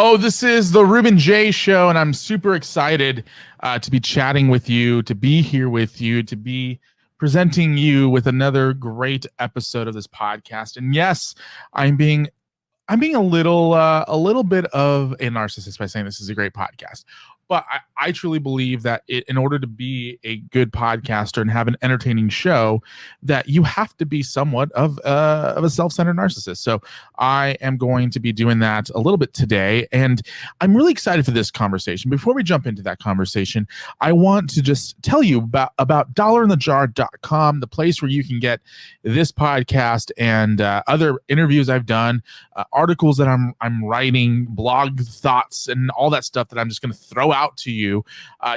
Oh, this is the Ruben Jay show, and I'm super excited to be chatting with you, to be here with you, to be presenting you with another great episode of this podcast. And yes, I'm being a little bit of a narcissist by saying this is a great podcast. But I truly believe that in order to be a good podcaster and have an entertaining show, that you have to be somewhat of a self-centered narcissist. So I am going to be doing that a little bit today. And I'm really excited for this conversation. Before we jump into that conversation, I want to just tell you about dollarinthejar.com, the place where you can get this podcast and other interviews I've done, articles that I'm writing, blog thoughts, and all that stuff that I'm just going to throw out to you.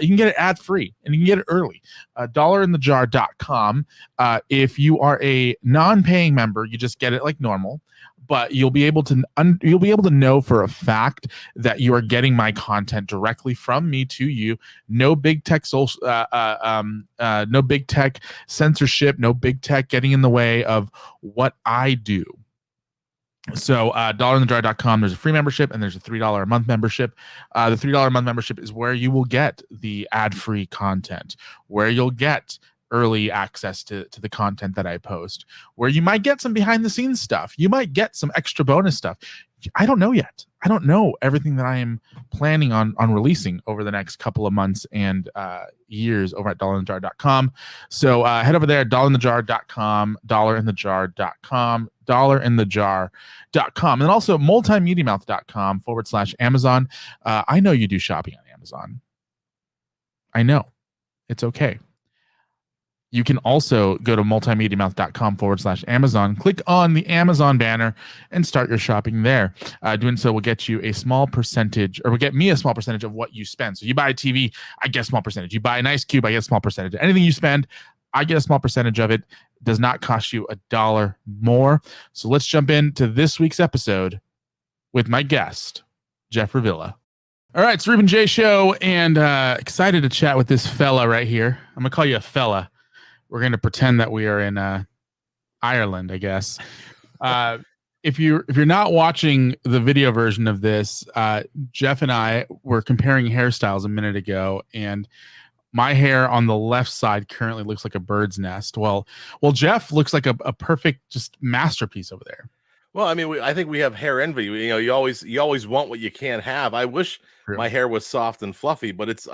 You can get it ad-free and you can get it early. dollarinthejar.com. If you are a non-paying member, you just get it like normal, but you'll be able to know for a fact that you are getting my content directly from me to you. No big tech no big tech censorship, no big tech getting in the way of what I do. So dollarinthejar.com, there's a free membership and there's a $3 a month membership. The $3 a month membership is where you will get the ad-free content, where you'll get early access to the content that I post, where you might get some behind the scenes stuff. You might get some extra bonus stuff. I don't know yet. I don't know everything that I am planning on releasing over the next couple of months and years over at dollarinthejar.com. So head over there, dollarinthejar.com, dollarinthejar.com, dollarinthejar.com, and also multimediamouth.com/Amazon. I know you do shopping on Amazon. I know. It's okay. You can also go to multimediamouth.com/Amazon, click on the Amazon banner, and start your shopping there. Doing so will get you a small percentage, or will get me a small percentage of what you spend. So you buy a TV, I get a small percentage. You buy an ice cube, I get a small percentage. Anything you spend, I get a small percentage of it. Does not cost you $1 more. So let's jump into this week's episode with my guest, Jeff Revilla. All right, it's Ruben Jay show, and excited to chat with this fella right here. I'm gonna call you a fella. We're going to pretend that we are in Ireland, I guess. If you're not watching the video version of this, Jeff and I were comparing hairstyles a minute ago, and my hair on the left side currently looks like a bird's nest. Well, Jeff looks like a perfect just masterpiece over there. Well, I mean, I think we have hair envy. You know, you always want what you can't have. I wish my hair was soft and fluffy, but it's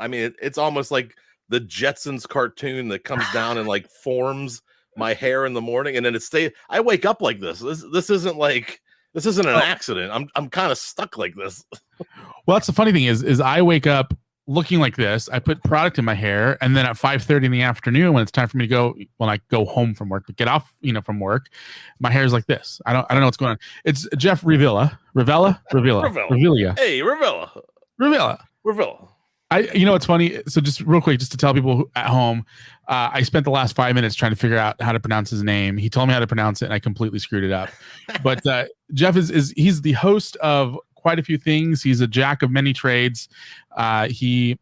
almost like the Jetsons cartoon that comes down and like forms my hair in the morning, and then I wake up like this. This isn't an accident. I'm kind of stuck like this. Well, that's the funny thing is I wake up looking like this. I put product in my hair, and then at 5:30 in the afternoon, when it's time for me to go, when I go home from work, but get off, from work, my hair is like this. I don't know what's going on. It's Jeff Revilla. Revilla. Hey, Revilla. It's funny. So just real quick, just to tell people at home, I spent the last 5 minutes trying to figure out how to pronounce his name. He told me how to pronounce it, and I completely screwed it up. But Jeff he's the host of quite a few things. He's a jack of many trades. He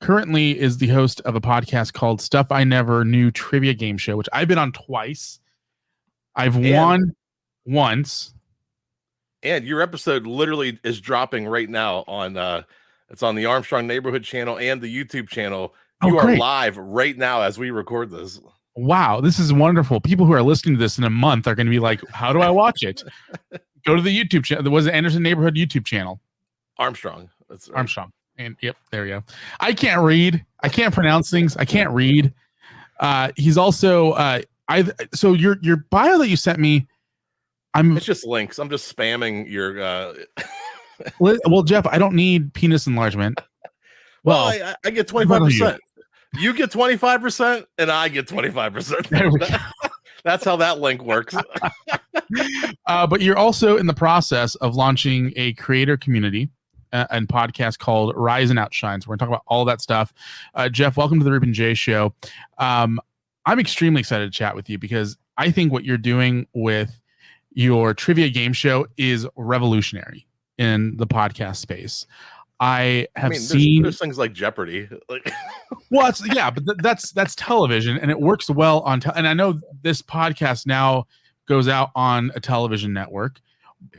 currently is the host of a podcast called Stuff I Never Knew Trivia Game Show, which I've been on twice. I've won once. And your episode literally is dropping right now on it's on the Armstrong Neighborhood channel and the YouTube channel. You are live right now as we record this. Wow, this is wonderful. People who are listening to this in a month are going to be like, how do I watch it? Go to the YouTube channel. There was an Anderson Neighborhood YouTube channel. Armstrong. That's right. Armstrong. And yep, there we go. I can't read. I can't pronounce things. I can't read. He's also so your bio that you sent me, it's just links. I'm just spamming your well, Jeff, I don't need penis enlargement. Well, I get 25%. You get 25%, and I get 25%. That's how that link works. But you're also in the process of launching a creator community and podcast called Rise and Outshine. So we're going to talk about all that stuff. Jeff, welcome to the Ruben Jay show. I'm extremely excited to chat with you because I think what you're doing with your trivia game show is revolutionary in the podcast space. There's things like Jeopardy. Well, but that's television, and it works well on. And I know this podcast now goes out on a television network,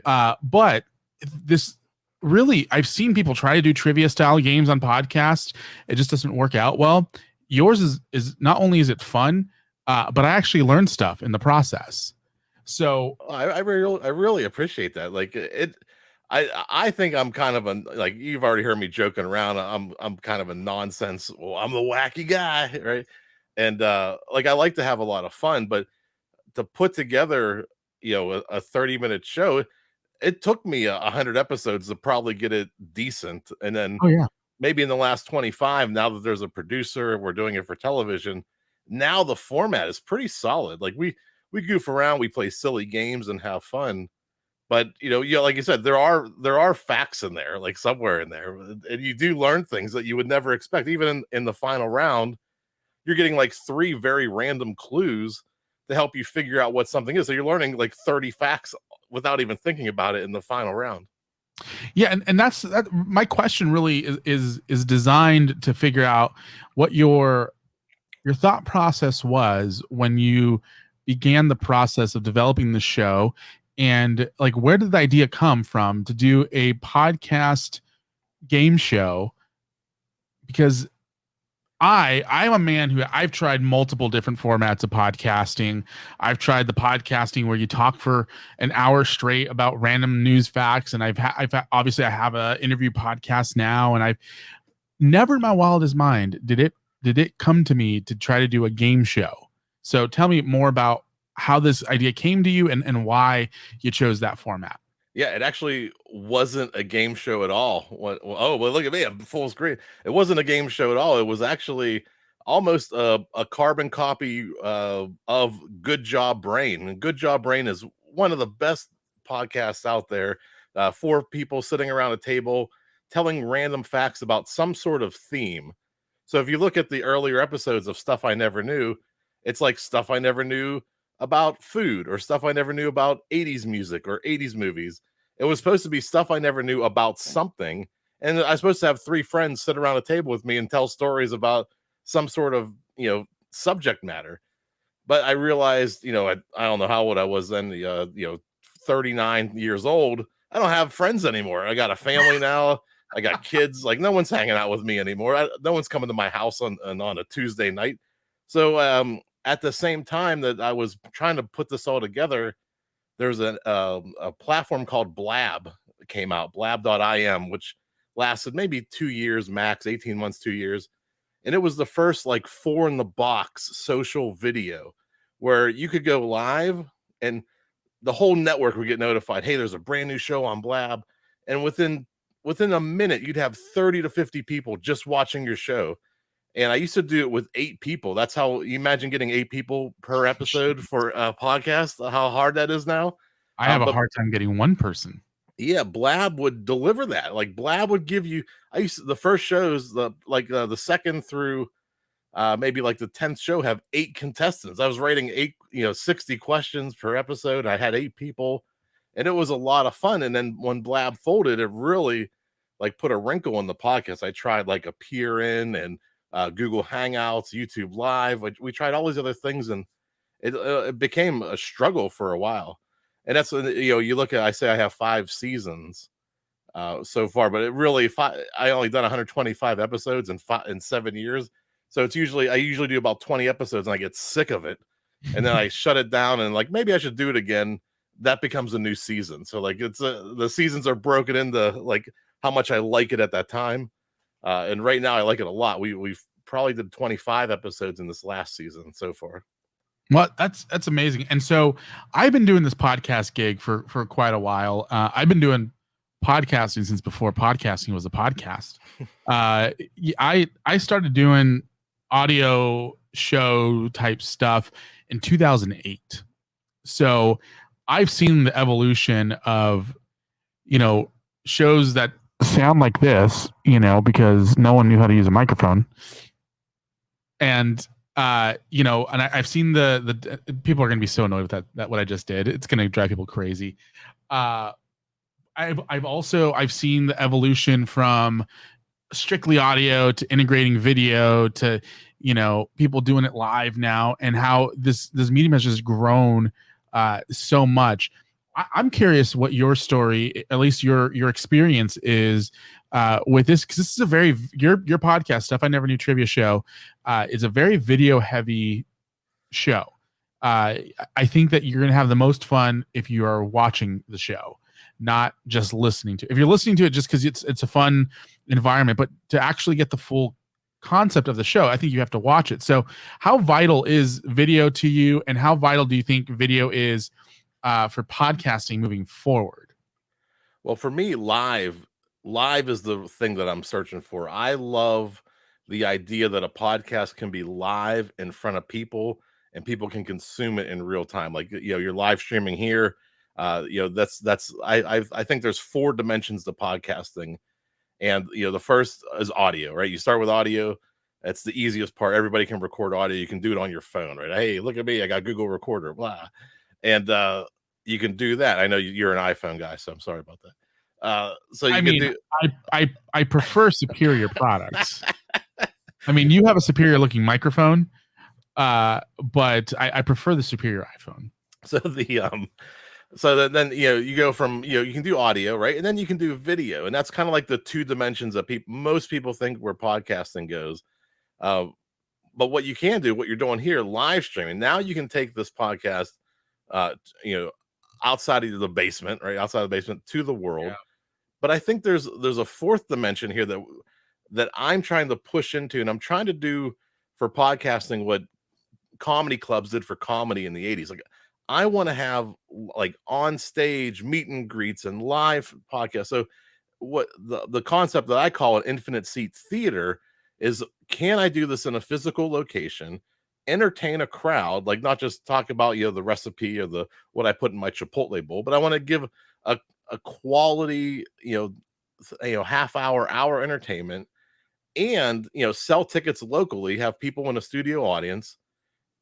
but really, I've seen people try to do trivia style games on podcasts. It just doesn't work out well. Yours is not only is it fun, but I actually learned stuff in the process. So I really appreciate that. Like it, I think I'm kind of like you've already heard me joking around. I'm kind of a nonsense. Well, I'm the wacky guy, right? And like I like to have a lot of fun, but to put together, a 30-minute show, it took me 100 episodes to probably get it decent, and then oh yeah. maybe in the last 25, now that there's a producer, we're doing it for television. Now the format is pretty solid. Like we goof around, we play silly games and have fun. But like you said, there are facts in there, like somewhere in there, and you do learn things that you would never expect. Even in the final round, you're getting like 3 very random clues to help you figure out what something is. So you're learning like 30 facts without even thinking about it in the final round. Yeah, and that's that. My question really is designed to figure out what your thought process was when you began the process of developing the show, and like where did the idea come from to do a podcast game show? Because I'm a man who I've tried multiple different formats of podcasting. I've tried the podcasting where you talk for an hour straight about random news facts, and obviously I have a interview podcast now, and I've never in my wildest mind did it come to me to try to do a game show. So tell me more about how this idea came to you and why you chose that format. Yeah, it actually wasn't a game show at all. Oh, well, look at me. I'm full screen. It wasn't a game show at all. It was actually almost a carbon copy of Good Job Brain. And Good Job Brain is one of the best podcasts out there. 4 people sitting around a table telling random facts about some sort of theme. So if you look at the earlier episodes of Stuff I Never Knew, it's like stuff I never knew about food, or stuff I never knew about 80s music or 80s movies. It was supposed to be stuff I never knew about something. And I was supposed to have 3 friends sit around a table with me and tell stories about some sort of, subject matter. But I realized, I don't know how old I was then, 39 years old. I don't have friends anymore. I got a family now. I got kids. Like no one's hanging out with me anymore. No one's coming to my house on a Tuesday night. So at the same time that I was trying to put this all together, there's a platform called Blab that came out, blab.im, which lasted maybe 2 years max, 18 months, 2 years. And it was the first like 4 in the box social video where you could go live and the whole network would get notified. Hey, there's a brand new show on Blab. And within a minute, you'd have 30 to 50 people just watching your show. And I used to do it with 8 people. That's how you imagine getting 8 people per episode for a podcast, how hard that is now. I have a hard time getting one person. Yeah, Blab would deliver that. Like Blab would give you, the first shows, the second through maybe like the 10th show have 8 contestants. I was writing 60 questions per episode. I had 8 people, and it was a lot of fun. And then when Blab folded, it really like put a wrinkle in the podcast. I tried like Appear In and Google Hangouts, YouTube Live. We tried all these other things, and it became a struggle for a while. And that's you look at. I say I have 5 seasons so far, but it really I only done 125 episodes in 7 years. So I usually do about 20 episodes, and I get sick of it, and then I shut it down, and like maybe I should do it again. That becomes a new season. So like the seasons are broken into like how much I like it at that time. And right now I like it a lot. We've probably did 25 episodes in this last season so far. Well, that's amazing. And so I've been doing this podcast gig for quite a while. I've been doing podcasting since before podcasting was a podcast. I started doing audio show type stuff in 2008. So I've seen the evolution of, shows that sound like this, because no one knew how to use a microphone. And, and I've seen the people are going to be so annoyed with that what I just did. It's going to drive people crazy. I've seen the evolution from strictly audio to integrating video to, people doing it live now, and how this medium has just grown so much. I'm curious what your story, at least your experience is with this, because this is a very your podcast stuff. I Never Knew Trivia Show is a very video heavy show. I think that you're going to have the most fun if you are watching the show, not just listening to it. If you're listening to it just because it's a fun environment, but to actually get the full concept of the show, I think you have to watch it. So how vital is video to you, and how vital do you think video is for podcasting moving forward? Well, for me, live is the thing that I'm searching for. I love the idea that a podcast can be live in front of people and people can consume it in real time. Like, you're live streaming here. I think there's 4 dimensions to podcasting. And the first is audio, right? You start with audio. That's the easiest part. Everybody can record audio. You can do it on your phone, right? Hey, look at me. I got Google Recorder, blah. And you can do that. I know you're an iPhone guy, so I'm sorry about that. So you can do. I prefer superior products. I mean, you have a superior looking microphone, but I prefer the superior iPhone. So then you go from you can do audio, right, and then you can do video, and that's kind of like the 2 dimensions that most people think where podcasting goes. But what you can do, what you're doing here, live streaming. Now you can take this podcast, outside of the basement, right, outside of the basement to the world. Yeah. But I think there's a 4th dimension here that I'm trying to push into, and I'm trying to do for podcasting what comedy clubs did for comedy in the 80s. Like, I want to have like on stage meet and greets and live podcasts. So what the concept that I call an infinite seat theater is, can I do this in a physical location, entertain a crowd, like not just talk about the recipe or what I put in my Chipotle bowl, but I want to give a quality half hour entertainment, and sell tickets locally, have people in a studio audience,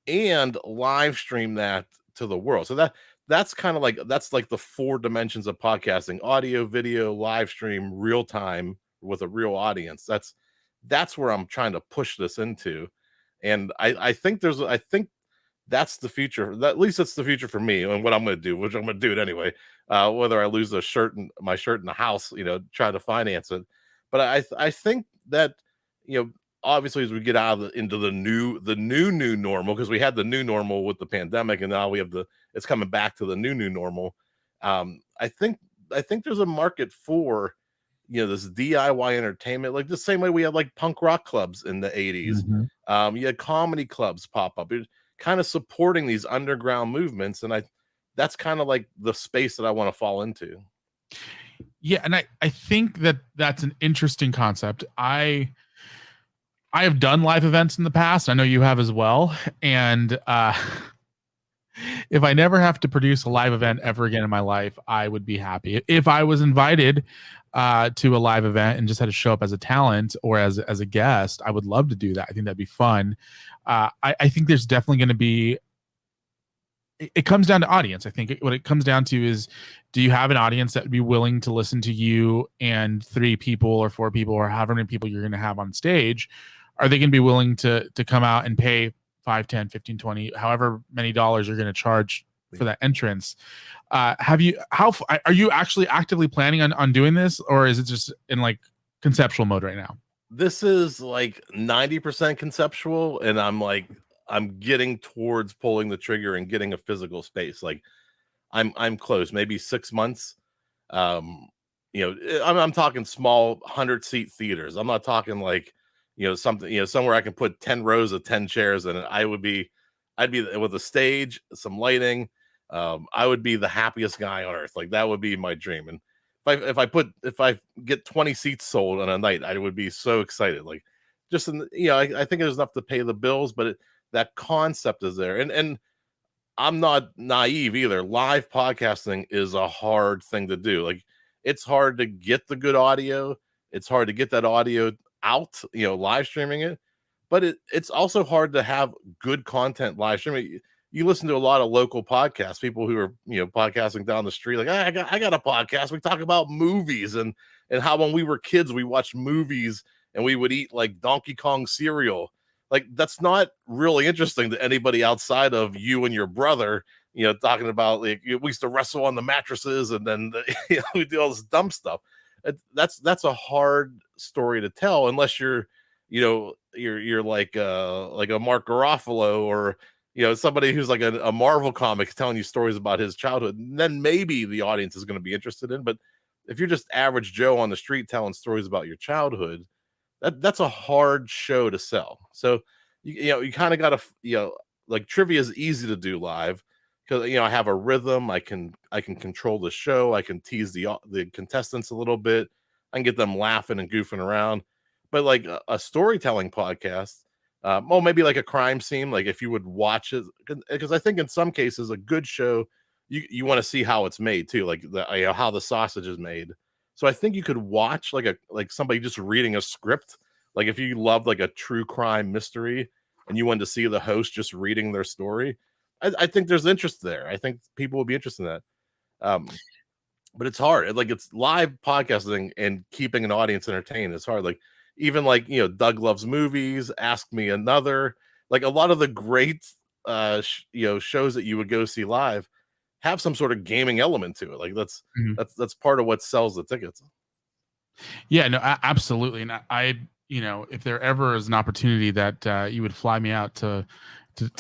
and live stream that to the world. So that's kind of like the 4 dimensions of podcasting: audio, video, live stream, real time with a real audience. That's where I'm trying to push this into. And I think that's the future. At least it's the future for me, and what I'm going to do, which I'm going to do it anyway. Whether I lose my shirt in the house, try to finance it. But I think that, obviously, as we get into the new normal, because we had the new normal with the pandemic, and now we have it's coming back to the new normal. I think there's a market for this DIY entertainment, like the same way we had like punk rock clubs in the 80s. Mm-hmm. You had comedy clubs pop up. It kind of supporting these underground movements, and that's kind of like the space that I want to fall into. Yeah, and I think that's an interesting concept. I have done live events in the past. I know you have as well. And if I never have to produce a live event ever again in my life, I would be happy. If I was invited to a live event and just had to show up as a talent or as a guest, I would love to do that. I think that'd be fun. I think there's definitely going to be, it comes down to audience. I think what it comes down to is, do you have an audience that would be willing to listen to you and 3 people or 4 people or however many people you're going to have on stage? Are they going to be willing to come out and pay 5, 10, 15, 20, however many dollars you're going to charge for that entrance? Are you actually actively planning on doing this, or is it just in like conceptual mode right now? This is like 90% conceptual, and I'm getting towards pulling the trigger and getting a physical space. Like, I'm close, maybe 6 months. I'm talking small 100-seat theaters. I'm not talking like, something, somewhere I can put 10 rows of 10 chairs in it. I'd be with a stage, some lighting. I would be the happiest guy on earth. Like, that would be my dream. And if I get 20 seats sold on a night, I would be so excited. Like, just I think there's enough to pay the bills, but that concept is there. And I'm not naive either. Live podcasting is a hard thing to do. Like, it's hard to get the good audio. It's hard to get that audio out, live streaming it. But it's also hard to have good content live streaming. You listen to a lot of local podcasts, people who are, podcasting down the street. Like, I got a podcast. We talk about movies and how when we were kids, we watched movies and we would eat like Donkey Kong cereal. Like, that's not really interesting to anybody outside of you and your brother talking about like we used to wrestle on the mattresses, and then we do all this dumb stuff. That's a hard story to tell unless you're like a Mark Garofalo, or somebody who's like a Marvel comic telling you stories about his childhood. And then maybe the audience is going to be interested in. But if you're just average Joe on the street telling stories about your childhood, that's a hard show to sell. So you kind of got to like trivia is easy to do live because I have a rhythm. I can control the show. I can tease the contestants a little bit. I can get them laughing and goofing around. But like a storytelling podcast, maybe like a crime scene, like if you would watch it, because I think in some cases a good show, you want to see how it's made too, like how the sausage is made. So I think you could watch like somebody just reading a script, like if you loved like a true crime mystery and you wanted to see the host just reading their story. I think there's interest there. I think people will be interested in that. But it's hard. Like it's live podcasting and keeping an audience entertained. It's hard. Like even like Doug Loves Movies, Ask Me Another, like a lot of the great shows that you would go see live have some sort of gaming element to it. Like that's part of what sells the tickets. Yeah, no, absolutely. And I if there ever is an opportunity that you would fly me out to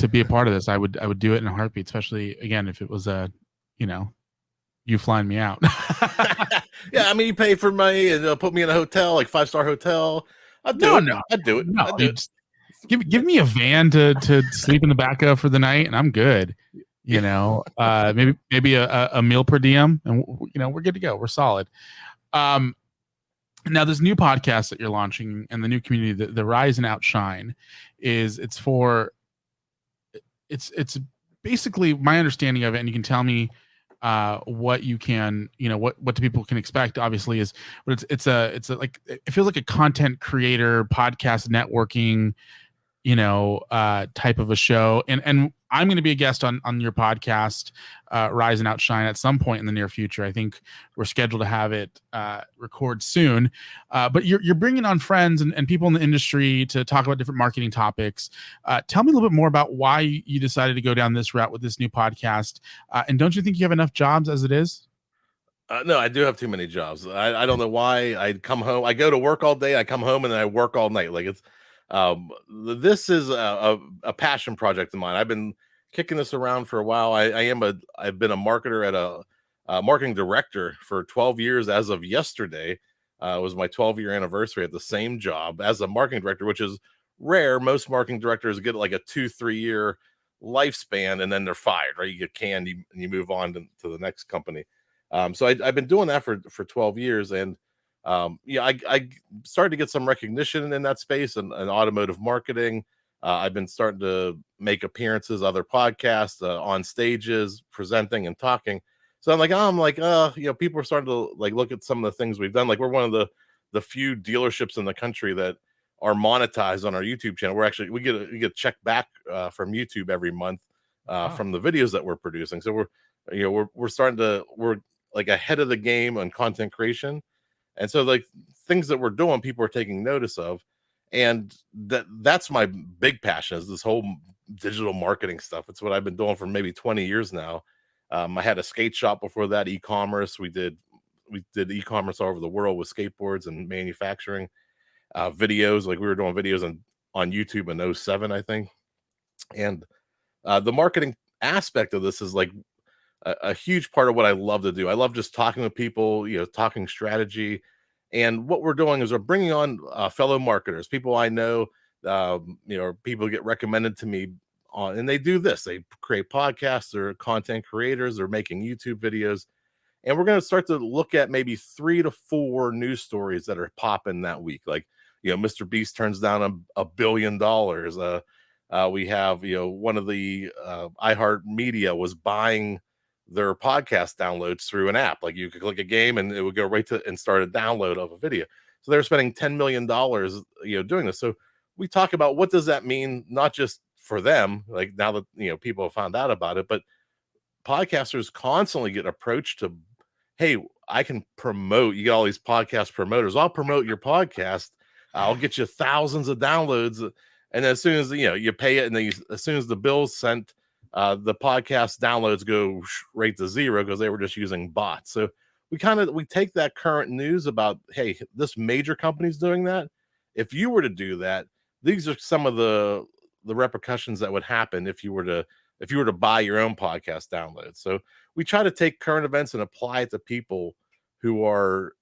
be a part of this, I would do it in a heartbeat, especially again if it was you flying me out. Yeah, I mean, you pay for money and put me in a hotel, like 5-star hotel. I'd do it. I'd do it. No, I'd do it. Give me a van to sleep in the back of for the night, and I'm good. Maybe a meal per diem, and we're good to go. We're solid. Now this new podcast that you're launching and the new community, the Rise and Outshine, it's basically my understanding of it, and you can tell me what you can, what the people can expect, obviously, is, but it's like, it feels like a content creator podcast networking, type of a show. And I'm going to be a guest on your podcast, Rise and Outshine, at some point in the near future. I think we're scheduled to have it record soon. But you're bringing on friends and people in the industry to talk about different marketing topics. Tell me a little bit more about why you decided to go down this route with this new podcast. And don't you think you have enough jobs as it is? No, I do have too many jobs. I don't know why. I come home, I go to work all day, I come home, and then I work all night. Like it's this is a passion project of mine. I've been kicking this around for a while. I've been a marketer at a marketing director for 12 years. As of yesterday, it was my 12-year anniversary at the same job as a marketing director, which is rare. Most marketing directors get like a 2-3 year lifespan and then they're fired, right? You get canned and you move on to the next company. So I've been doing that for 12 years. And I started to get some recognition in that space and automotive marketing. I've been starting to make appearances, other podcasts, on stages, presenting and talking. So I'm like, people are starting to like look at some of the things we've done. Like we're one of the few dealerships in the country that are monetized on our YouTube channel. We get a check back from YouTube every month from the videos that we're producing. So we're like ahead of the game on content creation. And so like things that we're doing, people are taking notice of. And that's my big passion, is this whole digital marketing stuff. It's what I've been doing for maybe 20 years now. I had a skate shop before that, e-commerce. We did e-commerce all over the world with skateboards and manufacturing, videos. Like we were doing videos on YouTube in 2007, I think. And the marketing aspect of this is like a huge part of what I love to do. I love just talking with people, talking strategy. And what we're doing is we're bringing on fellow marketers, people I know, people get recommended to me and they do this. They create podcasts, or content creators, or making YouTube videos. And we're going to start to look at maybe 3 to 4 news stories that are popping that week. Like, Mr. Beast turns down $1 billion. We have, one of the iHeart Media was buying their podcast downloads through an app. Like you could click a game and it would go right to and start a download of a video. So they're spending $10 million, doing this. So we talk about what does that mean, not just for them, like now that, people have found out about it, but podcasters constantly get approached to, hey, I can promote, you got all these podcast promoters. I'll promote your podcast. I'll get you thousands of downloads. And as soon as, you pay it, and then as soon as the bill's sent, the podcast downloads go right to zero because they were just using bots. So we take that current news about, hey, this major company's doing that. If you were to do that, these are some of the repercussions that would happen if you were to buy your own podcast downloads. So we try to take current events and apply it to people who are,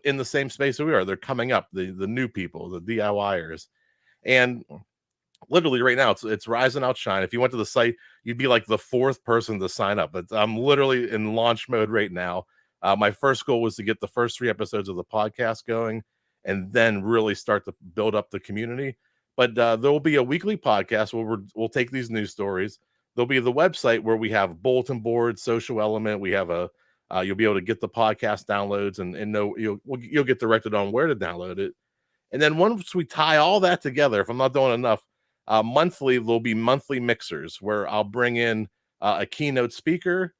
in the same space that we are. They're coming up, the new people, the DIYers. And literally right now it's Rise and Outshine. If you went to the site, you'd be like the fourth person to sign up. But I'm literally in launch mode right now. My first goal was to get the first 3 episodes of the podcast going and then really start to build up the community. But there will be a weekly podcast where we'll take these news stories. There'll be the website where we have bulletin boards, social element. We have you'll be able to get the podcast downloads and know you'll get directed on where to download it. And then once we tie all that together, if I'm not doing enough, monthly, there'll be monthly mixers where I'll bring in a keynote speaker.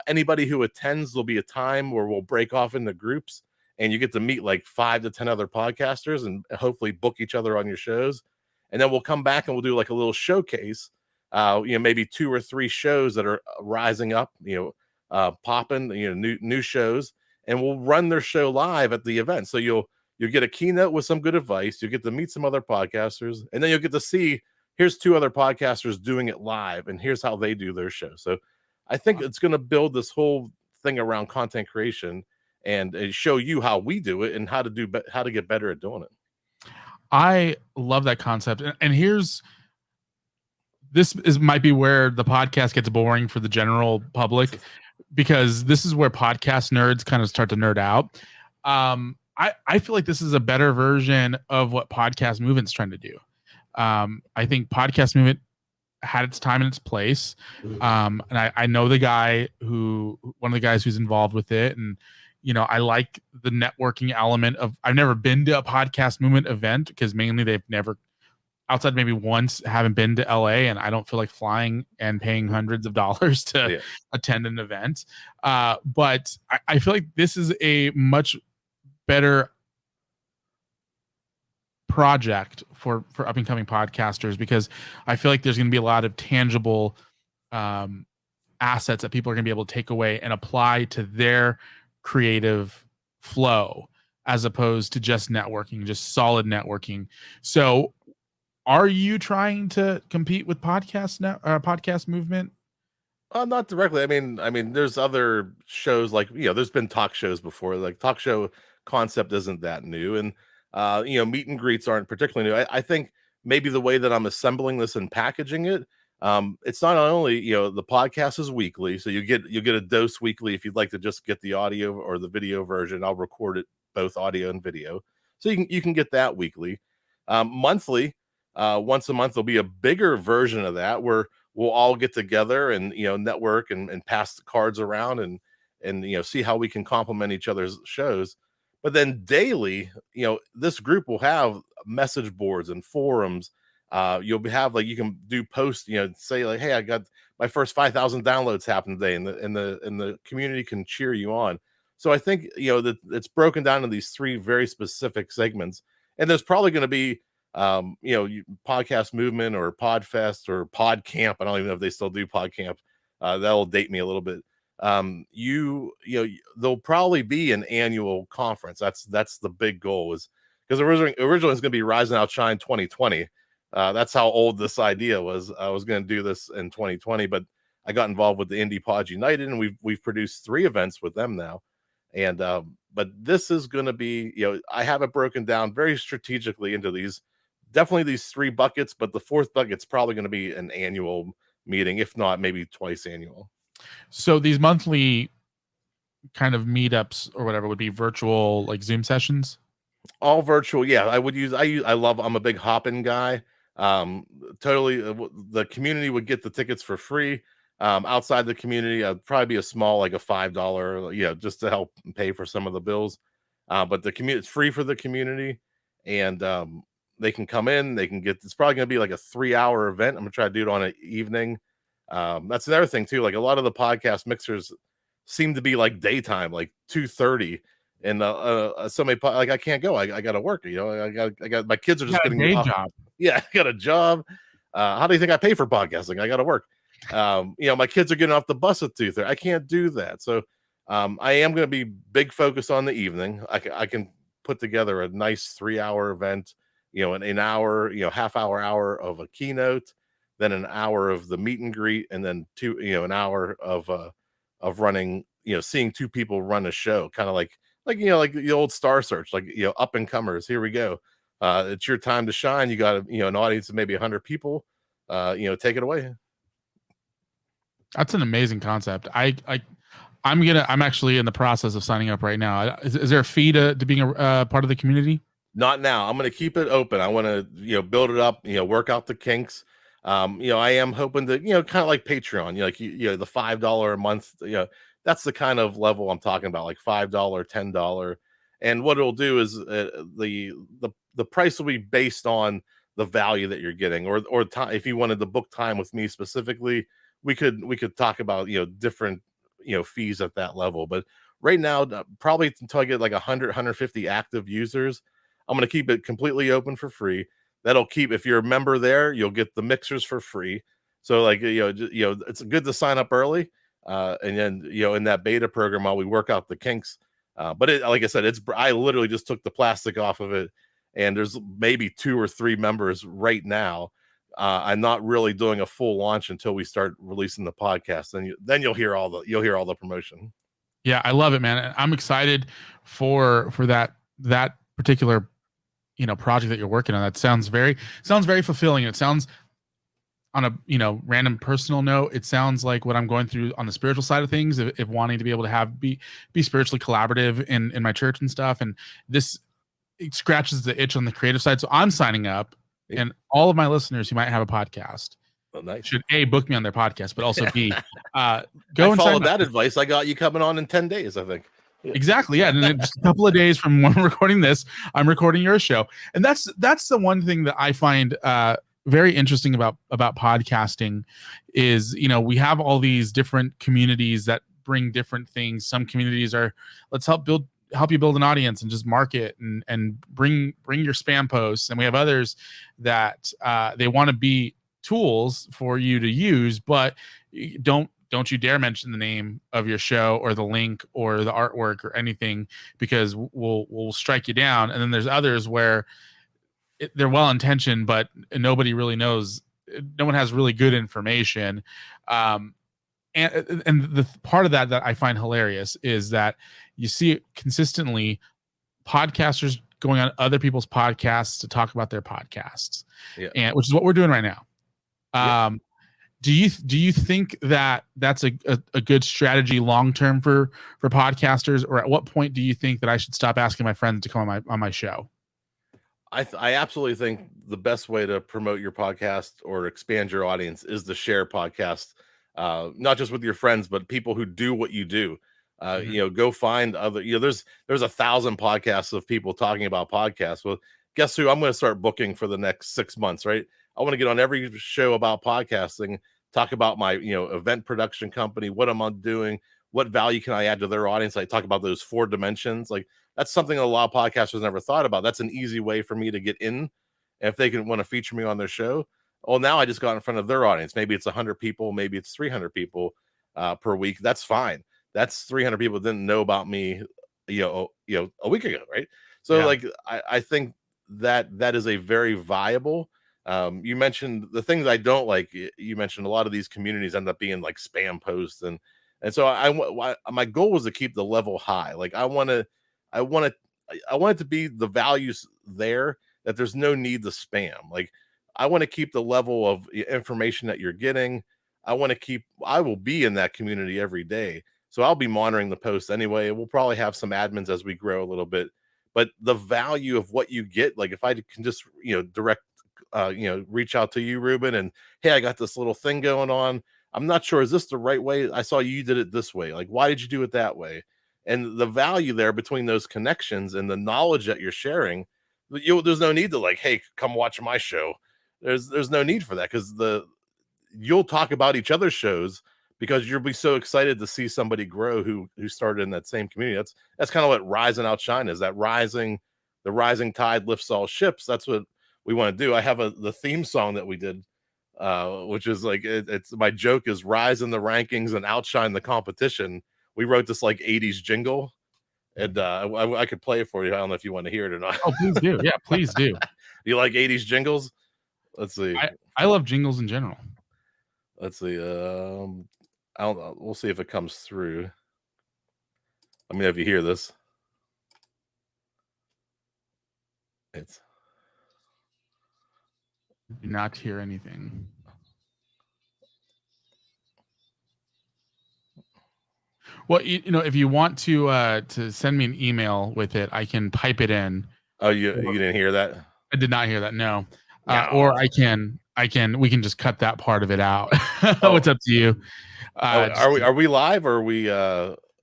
Anybody who attends, there'll be a time where we'll break off into groups and you get to meet like 5 to 10 other podcasters and hopefully book each other on your shows. And then we'll come back and we'll do like a little showcase, maybe 2 or 3 shows that are rising up, popping, new shows, and we'll run their show live at the event. So you'll get a keynote with some good advice. You'll get to meet some other podcasters, and then you'll get to see, here's 2 other podcasters doing it live, and here's how they do their show. So I think it's going to build this whole thing around content creation and show you how we do it and how to get better at doing it. I love that concept. And might be where the podcast gets boring for the general public, because this is where podcast nerds kind of start to nerd out. I feel like this is a better version of what Podcast Movement's trying to do. I think Podcast Movement had its time and its place. And I know one of the guys who's involved with it. And, I like the networking element I've never been to a Podcast Movement event because mainly they've never, outside maybe once, haven't been to LA, and I don't feel like flying and paying hundreds of dollars to attend an event. But I feel like this is a much better project for up and coming podcasters, because I feel like there's going to be a lot of tangible assets that people are going to be able to take away and apply to their creative flow, as opposed to just networking, just solid networking. So are you trying to compete with Podcast Movement? Not directly. I mean, there's other shows like, there's been talk shows before. Like, talk show concept isn't that new, and meet and greets aren't particularly new. I think maybe the way that I'm assembling this and packaging it, it's not only the podcast is weekly, so you get a dose weekly. If you'd like to just get the audio or the video version, I'll record it both audio and video, so you can get that weekly. Monthly, once a month, there'll be a bigger version of that where we'll all get together and network and pass the cards around and see how we can complement each other's shows. But then daily, this group will have message boards and forums. You'll have you can do posts, say like, hey, I got my first 5,000 downloads happened today, and the community can cheer you on. So I think that it's broken down into these 3 very specific segments, and there's probably going to be Podcast Movement or Podfest or Podcamp. I don't even know if they still do Podcamp. That'll date me a little bit. There'll probably be an annual conference. That's the big goal, is because originally it's going to be Rise and Outshine 2020. That's how old this idea was. I was going to do this in 2020, but I got involved with the Indie Pod United, and we've produced 3 events with them now. And but this is going to be, I have it broken down very strategically into these 3 buckets, but the 4th bucket's probably going to be an annual meeting, if not maybe twice annual. So these monthly kind of meetups or whatever would be virtual, like Zoom sessions? All virtual. Yeah, I'm a big Hopin guy. Totally. The community would get the tickets for free. Outside the community, I'd probably be a small, like a $5, just to help pay for some of the bills. But the community, it's free for the community, and they can come in. It's probably going to be like a 3-hour event. I'm gonna try to do it on an evening. That's another thing too. Like, a lot of the podcast mixers seem to be like daytime, like 2:30, and somebody like, I can't go. I got to work. I got my kids are just getting a day job. Yeah, I got a job. How do you think I pay for podcasting? I got to work. My kids are getting off the bus at 2:30. I can't do that. So I am going to be big focus on the evening. I can put together a nice 3-hour event, an hour, half hour of a keynote, then an hour of the meet and greet, and then an hour of running, seeing two people run a show, kind of like the old Star Search, like, up and comers. Here we go. It's your time to shine. You got an audience of maybe 100 people. Take it away. That's an amazing concept. I'm actually in the process of signing up right now. Is there a fee to being a part of the community? Not now. I'm going to keep it open. I want to, build it up, work out the kinks. I am hoping to, kind of like Patreon, the $5 a month, that's the kind of level I'm talking about, like $5, $10. And what it'll do is the price will be based on the value that you're getting, or time. If you wanted to book time with me specifically, we could talk about, different, fees at that level. But right now, probably until I get like 100, 150 active users, I'm going to keep it completely open for free. That'll keep, if you're a member there, you'll get the mixers for free. So like, it's good to sign up early. And then, in that beta program, while we work out the kinks. But like I said, I literally just took the plastic off of it, and there's maybe 2 or 3 members right now. I'm not really doing a full launch until we start releasing the podcast. Then you'll hear all the promotion. Yeah, I love it, man. I'm excited for that particular project that you're working on. That sounds very fulfilling. It sounds, on a random personal note, it sounds like what I'm going through on the spiritual side of things, if wanting to be able to be spiritually collaborative in my church and stuff. And this, it scratches the itch on the creative side. So I'm signing up, and all of my listeners who might have a podcast should A, book me on their podcast, but also B, go and follow that advice. I got you coming on in 10 days, I think. Exactly. Yeah. And then just a couple of days from when we're recording this, I'm recording your show. And that's the one thing that I find very interesting about podcasting is, we have all these different communities that bring different things. Some communities are, let's help you build an audience and just market and bring your spam posts. And we have others that they want to be tools for you to use, but don't you dare mention the name of your show or the link or the artwork or anything, because we'll strike you down. And then there's others where they're well-intentioned, but nobody really knows. No one has really good information. And the part of that I find hilarious is that you see it consistently, podcasters going on other people's podcasts to talk about their podcasts, and which is what we're doing right now. Do you think that that's a good strategy long-term for podcasters, or at what point do you think that I should stop asking my friends to come on my show? I absolutely think the best way to promote your podcast or expand your audience is to share podcasts, not just with your friends, but people who do what you do. Go find other, there's 1,000 podcasts of people talking about podcasts. Well, guess who I'm going to start booking for the next 6 months, right? I want to get on every show about podcasting, talk about my, event production company, what am I doing, what value can I add to their audience? I talk about those 4 dimensions. Like, that's something a lot of podcasters never thought about. That's an easy way for me to get in. If they want to feature me on their show, well, now I just got in front of their audience. Maybe it's 100 people, maybe it's 300 people per week. That's fine. That's 300 people that didn't know about me, a week ago, right? So like, I think that is a very viable. You mentioned the things I don't like. You mentioned a lot of these communities end up being like spam posts, and so my goal was to keep the level high. Like, I want it to be the values there that there's no need to spam. Like, I want to keep the level of information that you're getting. I will be in that community every day. So I'll be monitoring the posts anyway. We'll probably have some admins as we grow a little bit, but the value of what you get, like if I can just, direct, reach out to you, Ruben, and hey, I got this little thing going on. I'm not sure, is this the right way? I saw you did it this way. Like, why did you do it that way? And the value there between those connections and the knowledge that you're sharing, there's no need to like, hey, come watch my show. There's no need for that, because you'll talk about each other's shows because you'll be so excited to see somebody grow who started in that same community. That's kind of what Rise and Outshine is. That the rising tide lifts all ships. That's what we want to do. I have the theme song that we did which is like it's my joke is rise in the rankings and outshine the competition. We wrote this like 80s jingle, and I could play it for you. I don't know if you want to hear it or not. Oh, please do. Yeah, please do. You like 80s jingles? Let's see. I love jingles in general. Let's see. I don't know. We'll see if it comes through. Let me know if you hear this. It's do not hear anything. Well, you know, if you want to send me an email with it, I can pipe it in. Oh, you didn't hear that? I did not hear that. No. Or we can just cut that part of it out. It's up to you. Are we live or are we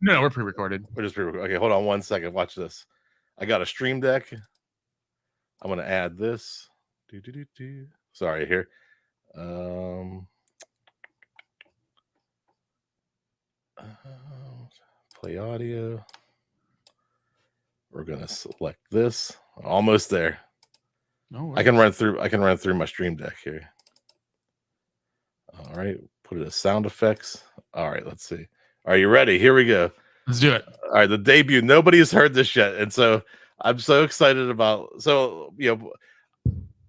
No, we're pre-recorded. We're just pre-recorded. Okay, hold on 1 second. Watch this. I got a stream deck. I'm gonna add this. Sorry here. Play audio. We're gonna select this. Almost there. No, I can run through my stream deck here. All right, put it as sound effects. All right, let's see. Are you ready? Here we go. Let's do it. All right, the debut. Nobody has heard this yet, and so I'm so excited about. So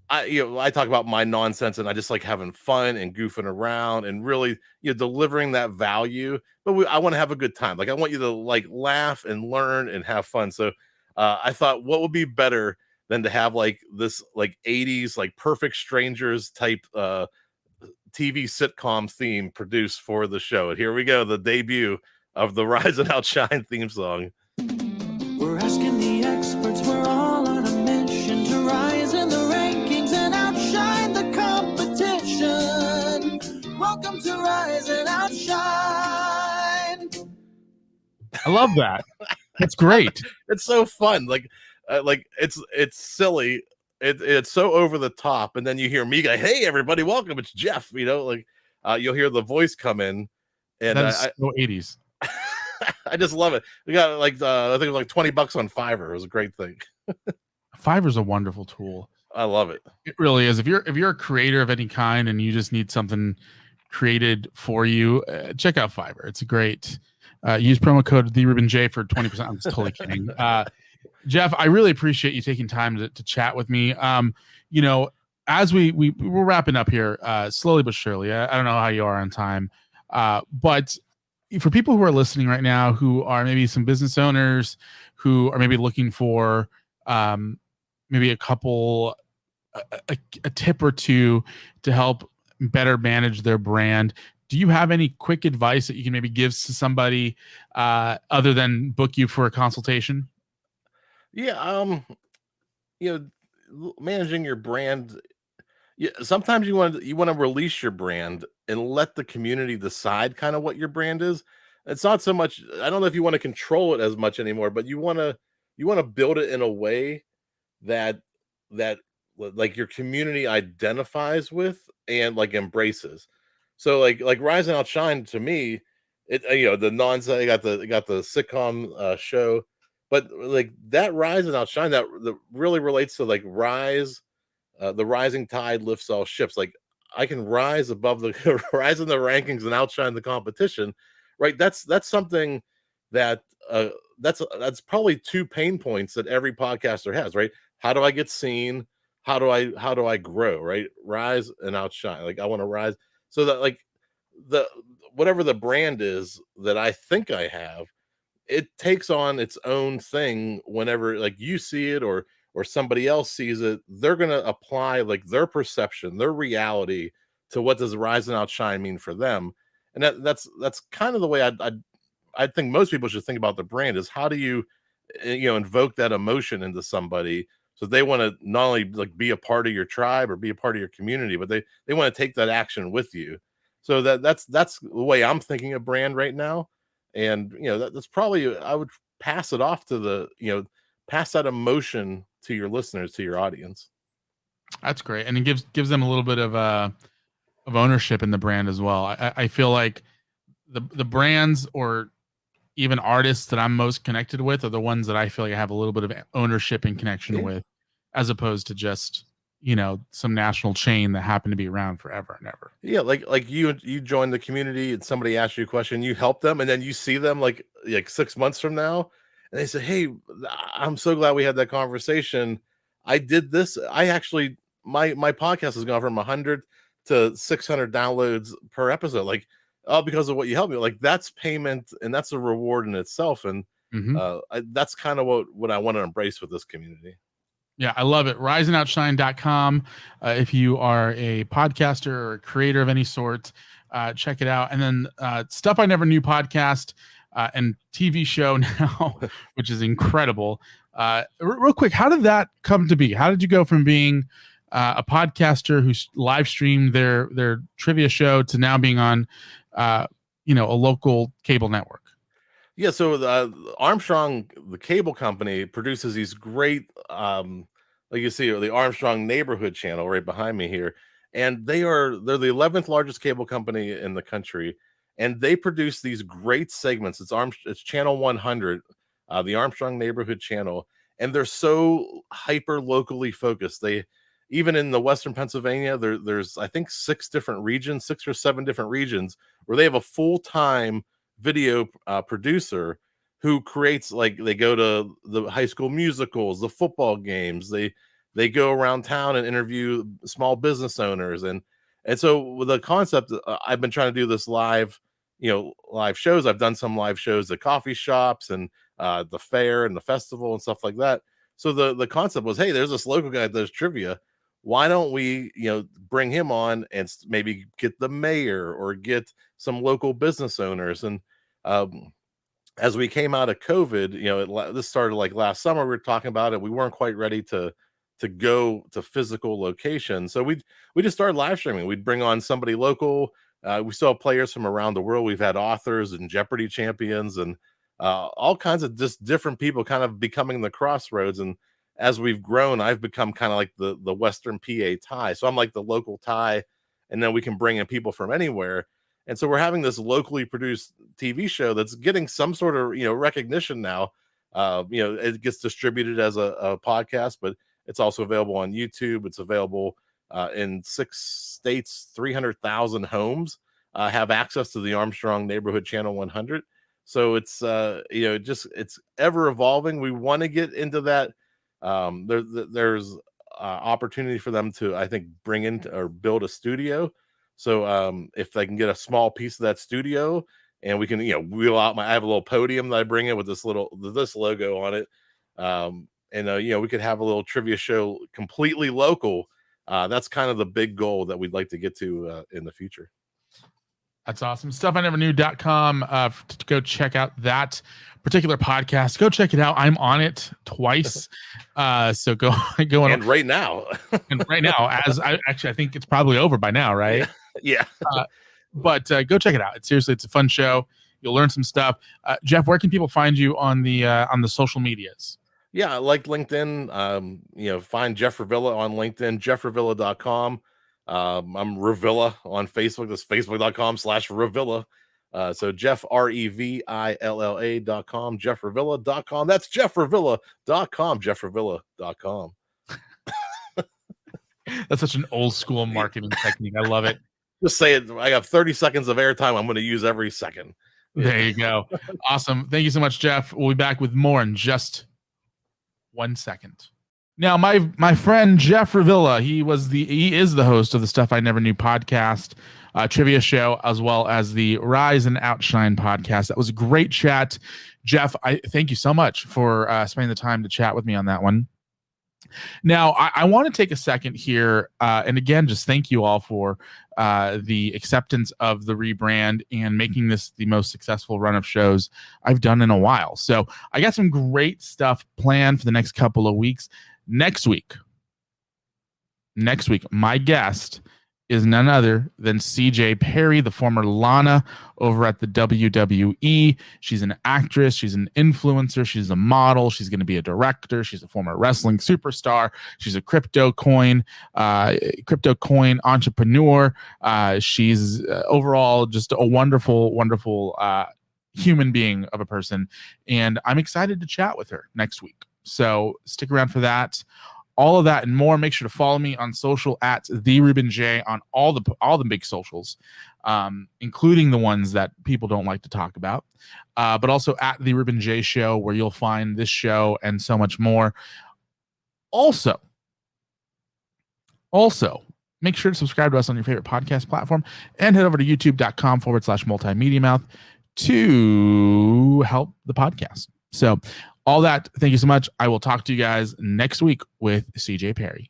I talk about my nonsense, and I just like having fun and goofing around, and really delivering that value. But I want to have a good time. Like I want you to like laugh and learn and have fun. So I thought, what would be better than to have like this like 80s like Perfect Strangers type TV sitcom theme produced for the show. And here we go, the debut of the Rise and Outshine theme song. We're asking the experts, we're all on a mission to rise in the rankings and outshine the competition. Welcome to Rise and Outshine. I love that. That's great. It's so fun. Like it's silly. It's so over the top, and then you hear me go, "Hey, everybody, welcome! It's Jeff." You'll hear the voice come in, and that is so 80s. I just love it. We got I think it was like $20 on Fiverr. It was a great thing. Fiverr's a wonderful tool. I love it. It really is. If you're a creator of any kind and you just need something created for you, check out Fiverr. It's a great. Use promo code Ruben Jay for 20%. I'm just totally kidding. Jeff, I really appreciate you taking time to chat with me. As we're wrapping up here, slowly but surely. I don't know how you are on time, but for people who are listening right now, who are maybe some business owners, who are maybe looking for maybe a tip or two to help better manage their brand, do you have any quick advice that you can maybe give to somebody other than book you for a consultation? Yeah, managing your brand. Yeah, sometimes you want to release your brand and let the community decide kind of what your brand is. It's not so much. I don't know if you want to control it as much anymore, but you want to build it in a way that like your community identifies with and like embraces. So like Rise and Outshine to me, it the nonsense. I got the sitcom show. But like that Rise and Outshine, that really relates to like rise, the rising tide lifts all ships. Like I can rise above the rise in the rankings and outshine the competition, right? That's something that that's probably two pain points that every podcaster has, right? How do I get seen? How do I grow? Right? Rise and outshine. Like I want to rise, so that like the whatever the brand is that I think I have, it takes on its own thing whenever like you see it or somebody else sees it. They're going to apply like their perception, their reality to what does Rise and Outshine mean for them. And that's kind of the way I think most people should think about the brand is how do you invoke that emotion into somebody so they want to not only like be a part of your tribe or be a part of your community, but they want to take that action with you. So that's the way I'm thinking of brand right now. And that's probably I would pass it off to pass that emotion to your listeners, to your audience. That's great, and it gives them a little bit of ownership in the brand as well. I feel like the brands or even artists that I'm most connected with are the ones that I feel like I have a little bit of ownership and connection with, as opposed to just some national chain that happened to be around forever and ever. Yeah, like you joined the community and somebody asked you a question, you help them, and then you see them like 6 months from now, and they say, "Hey, I'm so glad we had that conversation. I did this. I actually my podcast has gone from 100 to 600 downloads per episode, like all because of what you helped me." Like that's payment, and that's a reward in itself, and that's kind of what I want to embrace with this community. Yeah, I love it. riseandoutshine.com. If you are a podcaster or a creator of any sort, check it out. And then Stuff I Never Knew podcast and TV show now, which is incredible. Real quick, how did that come to be? How did you go from being a podcaster who live streamed their trivia show to now being on, a local cable network? Yeah, so Armstrong, the cable company, produces these great, like you see, the Armstrong Neighborhood Channel right behind me here, and they're the 11th largest cable company in the country, and they produce these great segments. It's Channel 100, the Armstrong Neighborhood Channel, and they're so hyper locally focused. They even in the Western Pennsylvania, there's I think 6 or 7 different regions where they have a full-time video producer who creates, like, they go to the high school musicals, the football games, they go around town and interview small business owners, and so with the concept, I've been trying to do this live shows. I've done some live shows at coffee shops and the fair and the festival and stuff like that. So the concept was, hey, there's this local guy that does trivia. Why don't we bring him on and maybe get the mayor or get some local business owners? And as we came out of COVID, this started like last summer. We were talking about it. We weren't quite ready to go to physical locations, so we just started live streaming. We'd bring on somebody local. We still have players from around the world. We've had authors and Jeopardy champions and all kinds of just different people kind of becoming the crossroads. And as we've grown, I've become kind of like the Western PA tie. So I'm like the local tie, and then we can bring in people from anywhere. And so we're having this locally produced TV show that's getting some sort of recognition now. It gets distributed as a podcast, but it's also available on YouTube. It's available in 6 states. 300,000 homes have access to the Armstrong Neighborhood Channel 100. So it's it's ever evolving. We want to get into that. There's opportunity for them to, I think, bring in or build a studio. So if they can get a small piece of that studio, and we can wheel out I have a little podium that I bring in with this logo on it, and we could have a little trivia show completely local. That's kind of the big goal that we'd like to get to in the future. That's awesome. StuffINeverKnew.com to go check out that particular podcast. Go check it out. I'm on it twice. So go on. And right now. And right now, I think it's probably over by now, right? Yeah. But go check it out. It's a fun show. You'll learn some stuff. Jeff, where can people find you on the social medias? Yeah, like LinkedIn. Find Jeff Revilla on LinkedIn, jeffrevilla.com. I'm Revilla on Facebook. That's facebook.com/Revilla. So Jeff REVILLA.com, jeffrevilla.com. That's jeffrevilla.com, jeffrevilla.com. That's such an old school marketing technique. I love it. Just say it. I have 30 seconds of airtime. I'm going to use every second. There you go. Awesome. Thank you so much, Jeff. We'll be back with more in just 1 second. Now, my friend Jeff Revilla, he is the host of the Stuff I Never Knew podcast, trivia show, as well as the Rise and Outshine podcast. That was a great chat. Jeff, I thank you so much for spending the time to chat with me on that one. Now, I want to take a second here, and again, just thank you all for the acceptance of the rebrand and making this the most successful run of shows I've done in a while. So I got some great stuff planned for the next couple of weeks. Next week, my guest is none other than CJ Perry, the former Lana over at the WWE. She's an actress. She's an influencer. She's a model. She's going to be a director. She's a former wrestling superstar. She's a crypto coin entrepreneur. She's overall just a wonderful, wonderful human being of a person. And I'm excited to chat with her next week. So stick around for that. All of that and more. Make sure to follow me on social at the Ruben Jay on all the big socials, including the ones that people don't like to talk about, but also at the Ruben Jay Show, where you'll find this show and so much more. Also, make sure to subscribe to us on your favorite podcast platform and head over to youtube.com/multimediamouth to help the podcast. So all that, thank you so much. I will talk to you guys next week with CJ Perry.